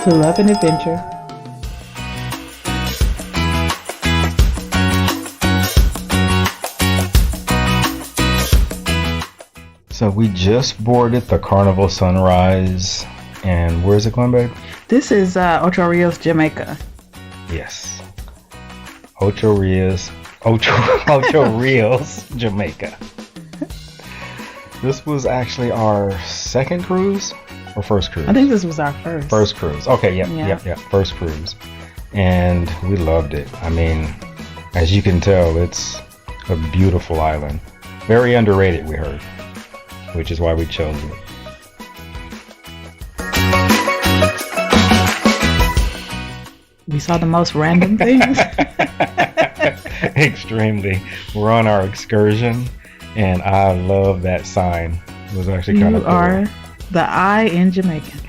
to love and adventure. So we just boarded the Carnival Sunrise, and where's it going, babe? This is Ocho Rios, Jamaica. Yes, Ocho Rios, Jamaica. This was actually our second cruise or first cruise? I think this was our first. First cruise. Okay, yep, first cruise, and we loved it. I mean, as you can tell, it's a beautiful island, very underrated. We heard. Which is why we chose it. We saw the most random things. Extremely. We're on our excursion, and I love that sign. It was actually kind of cool. You are the eye in Jamaican.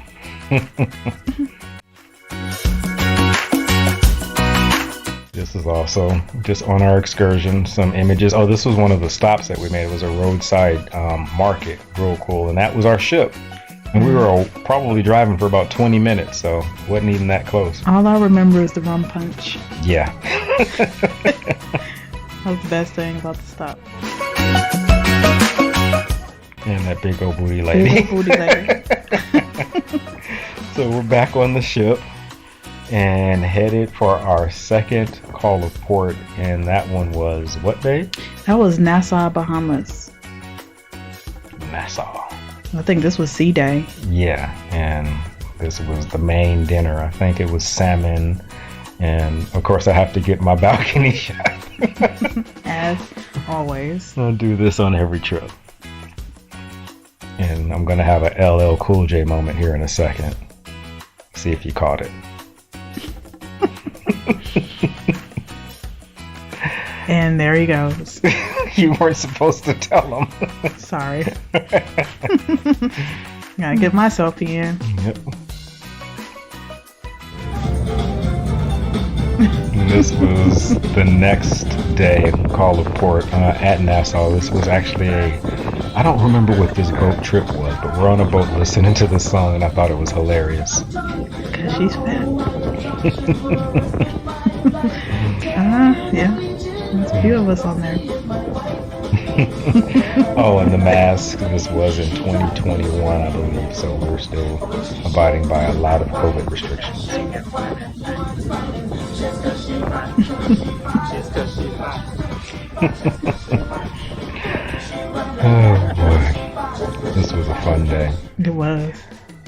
This is also just on our excursion, some images. Oh, this was one of the stops that we made. It was a roadside market, real cool, and that was our ship. And we were probably driving for about 20 minutes, so it wasn't even that close. All I remember is the rum punch. Yeah. That was the best thing about the stop. And that big old booty lady. Big old booty lady. So we're back on the ship and headed for our second call of port, and that one was what, babe? That was Nassau, Bahamas. Nassau. I think this was Sea Day. Yeah, and this was the main dinner. I think it was salmon, and of course I have to get my balcony shot. As always. I'll do this on every trip. And I'm gonna have a LL Cool J moment here in a second. See if you caught it. And there he goes. You weren't supposed to tell him. Sorry. Gotta get my selfie in. Yep. And this was the next day, call of port at Nassau. This was actually I don't remember what this boat trip was, but we're on a boat listening to this song, and I thought it was hilarious. Because she's fat. Yeah. There's a few of us on there. Oh, and the mask. This was in 2021, I believe, so we're still abiding by a lot of COVID restrictions. Oh boy, this was a fun day. It was.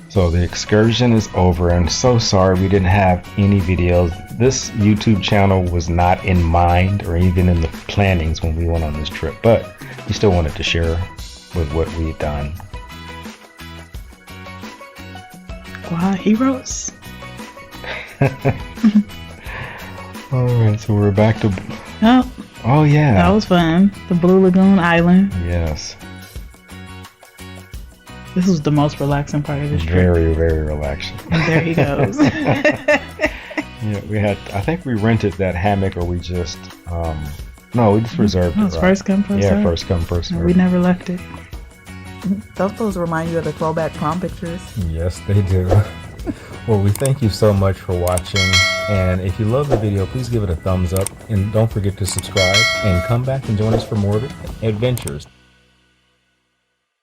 So the excursion is over, and so sorry we didn't have any videos. This YouTube channel was not in mind or even in the plannings when we went on this trip, but we still wanted to share with what we've done. Wow, heroes. Alright, so we're back to... Oh yeah. That was fun. The Blue Lagoon Island. Yes. This was the most relaxing part of this trip. Very, very relaxing. And there he goes. Yeah, we had, I think we rented that hammock, or we just, no, we just reserved it. It was first come, first serve. Yeah, first come, first serve. We never left it. Those supposed to remind you of the throwback prom pictures. Yes, they do. Well, we thank you so much for watching, and if you love the video, please give it a thumbs up, and don't forget to subscribe, and come back and join us for more adventures.